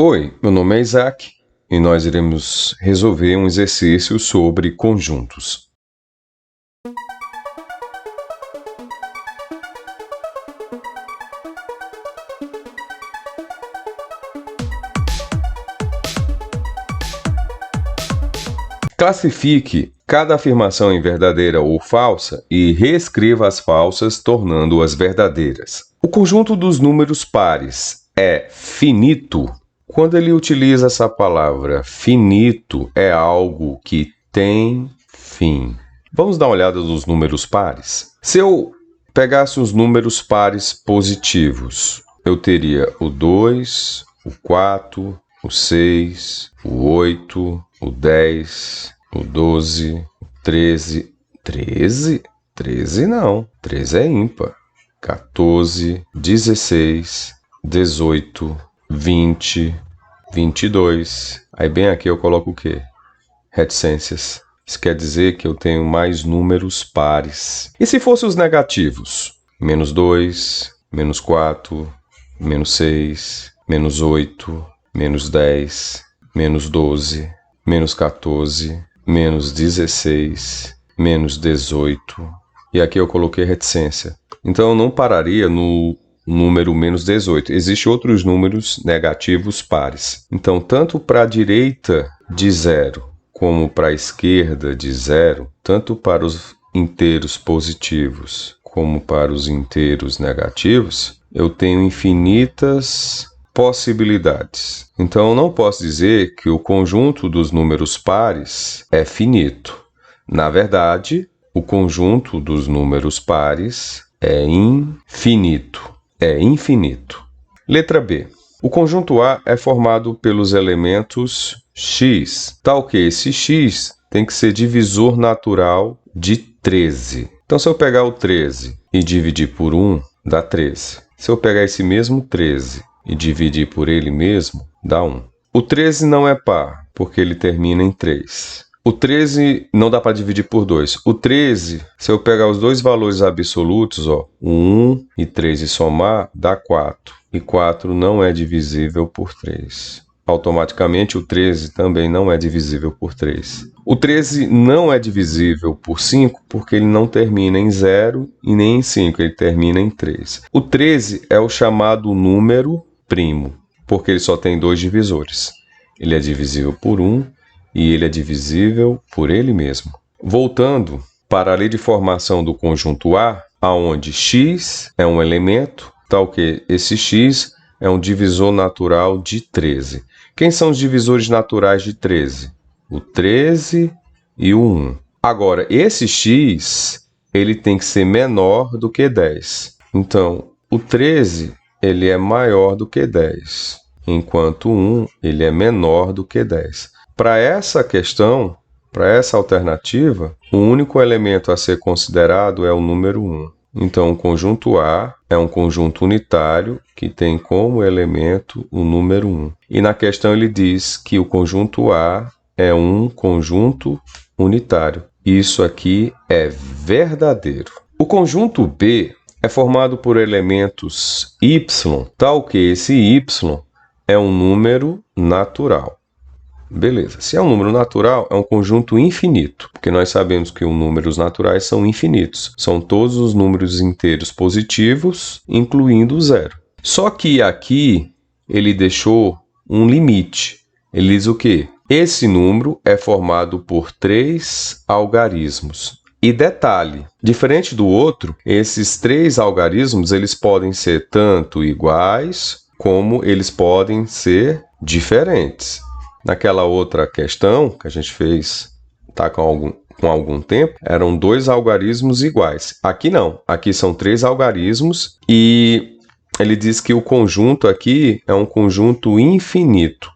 Oi, meu nome é Isaac e nós iremos resolver um exercício sobre conjuntos. Classifique cada afirmação em verdadeira ou falsa e reescreva as falsas, tornando-as verdadeiras. O conjunto dos números pares é finito. Quando ele utiliza essa palavra finito, é algo que tem fim. Vamos dar uma olhada nos números pares? Se eu pegasse os números pares positivos, eu teria o 2, o 4, o 6, o 8, o 10, o 12, o 13. 13? 13 não. 13 é ímpar. 14, 16, 18, 20, 22. Aí bem aqui eu coloco o quê? Reticências. Isso quer dizer que eu tenho mais números pares. E se fossem os negativos? Menos 2, menos 4, menos 6, menos 8, menos 10, menos 12, menos 14, menos 16, menos 18. E aqui eu coloquei reticência. Então eu não pararia no número menos 18. Existem outros números negativos pares. Então, tanto para a direita de 0 como para a esquerda de 0, tanto para os inteiros positivos como para os inteiros negativos, eu tenho infinitas possibilidades. Então, eu não posso dizer que o conjunto dos números pares é finito. Na verdade, o conjunto dos números pares é infinito. É infinito. Letra B. O conjunto A é formado pelos elementos x, tal que esse x tem que ser divisor natural de 13. Então, se eu pegar o 13 e dividir por 1, dá 13. Se eu pegar esse mesmo 13 e dividir por ele mesmo, dá 1. O 13 não é par, porque ele termina em 3. O 13 não dá para dividir por 2. O 13, se eu pegar os dois valores absolutos, o 1 e 3 e somar, dá 4. E 4 não é divisível por 3. Automaticamente, o 13 também não é divisível por 3. O 13 não é divisível por 5 porque ele não termina em 0 e nem em 5, ele termina em 3. O 13 é o chamado número primo, porque ele só tem dois divisores. Ele é divisível por 1 e ele é divisível por ele mesmo. Voltando para a lei de formação do conjunto A, onde x é um elemento, tal que esse x é um divisor natural de 13. Quem são os divisores naturais de 13? O 13 e o 1. Agora, esse x ele tem que ser menor do que 10. Então, o 13 ele é maior do que 10, enquanto o 1 ele é menor do que 10. Para essa questão, para essa alternativa, o único elemento a ser considerado é o número 1. Então, o conjunto A é um conjunto unitário que tem como elemento o número 1. E na questão ele diz que o conjunto A é um conjunto unitário. Isso aqui é verdadeiro. O conjunto B é formado por elementos y, tal que esse y é um número natural. Beleza. Se é um número natural, é um conjunto infinito, porque nós sabemos que os números naturais são infinitos. São todos os números inteiros positivos, incluindo o zero. Só que aqui ele deixou um limite. Ele diz o quê? Esse número é formado por 3 algarismos. E detalhe, diferente do outro, esses 3 algarismos eles podem ser tanto iguais, como eles podem ser diferentes. Naquela outra questão que a gente fez com algum tempo, eram 2 algarismos iguais. Aqui não, aqui são 3 algarismos e ele diz que o conjunto aqui é um conjunto infinito.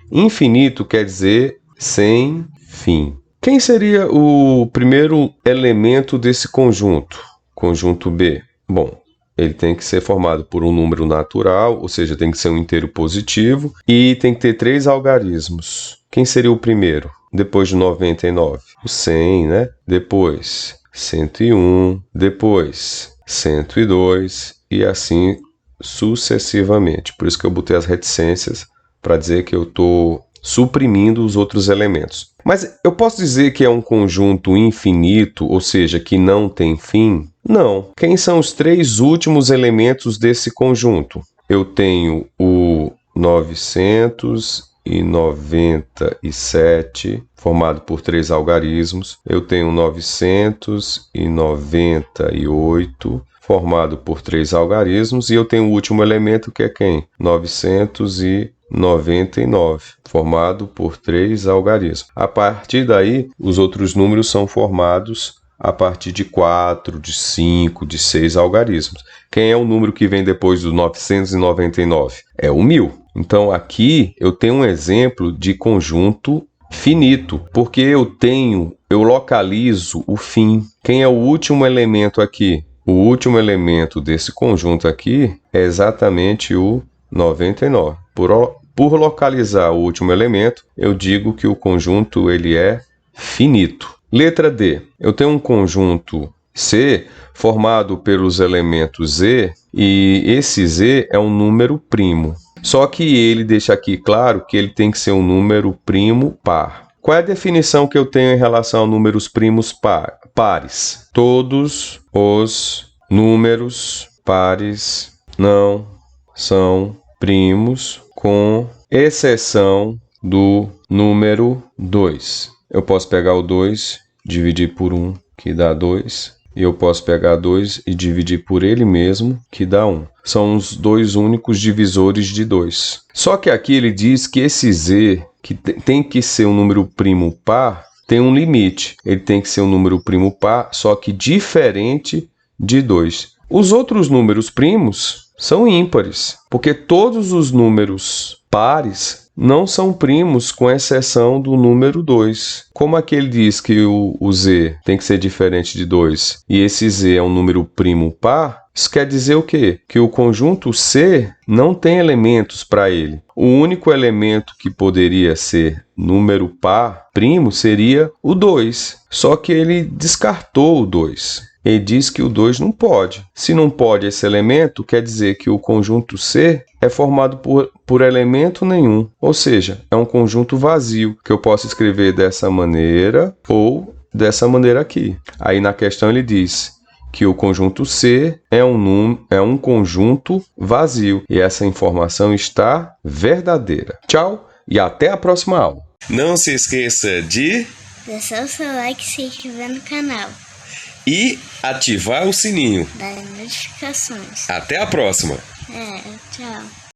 Infinito quer dizer sem fim. Quem seria o primeiro elemento desse conjunto? Conjunto B. Bom, ele tem que ser formado por um número natural, ou seja, tem que ser um inteiro positivo, e tem que ter 3 algarismos. Quem seria o primeiro? Depois de 99? O 100, né? Depois 101, depois 102, e assim sucessivamente. Por isso que eu botei as reticências para dizer que eu estou suprimindo os outros elementos. Mas eu posso dizer que é um conjunto infinito, ou seja, que não tem fim? Não. Quem são os 3 últimos elementos desse conjunto? Eu tenho o 997, formado por 3 algarismos. Eu tenho 998, formado por 3 algarismos. E eu tenho o último elemento, que é quem? 999, formado por 3 algarismos. A partir daí, os outros números são formados a partir de 4, de 5, de 6 algarismos. Quem é o número que vem depois do 999? É o 1000. Então, aqui eu tenho um exemplo de conjunto finito, porque eu localizo o fim. Quem é o último elemento aqui? O último elemento desse conjunto aqui é exatamente o 99. Por localizar o último elemento, eu digo que o conjunto ele é finito. Letra D. Eu tenho um conjunto C formado pelos elementos Z, e esse Z é um número primo. Só que ele deixa aqui claro que ele tem que ser um número primo par. Qual é a definição que eu tenho em relação a números primos pares? Todos os números pares não são primos, com exceção do número 2. Eu posso pegar o 2, dividir por 1, que dá 2. E eu posso pegar 2 e dividir por ele mesmo, que dá 1. São os 2 únicos divisores de 2. Só que aqui ele diz que esse Z, que tem que ser um número primo par, tem um limite. Ele tem que ser um número primo par, só que diferente de 2. Os outros números primos são ímpares, porque todos os números pares não são primos, com exceção do número 2. Como aquele diz que o Z tem que ser diferente de 2 e esse Z é um número primo par, isso quer dizer o quê? Que o conjunto C não tem elementos para ele. O único elemento que poderia ser número par primo seria o 2. Só que ele descartou o 2. Ele diz que o 2 não pode. Se não pode esse elemento, quer dizer que o conjunto C é formado por elemento nenhum. Ou seja, é um conjunto vazio, que eu posso escrever dessa maneira ou dessa maneira aqui. Aí na questão ele diz que o conjunto C é um conjunto vazio. E essa informação está verdadeira. Tchau e até a próxima aula. Não se esqueça de deixar o seu like se inscrever no canal e ativar o sininho das notificações. Até a próxima! Tchau.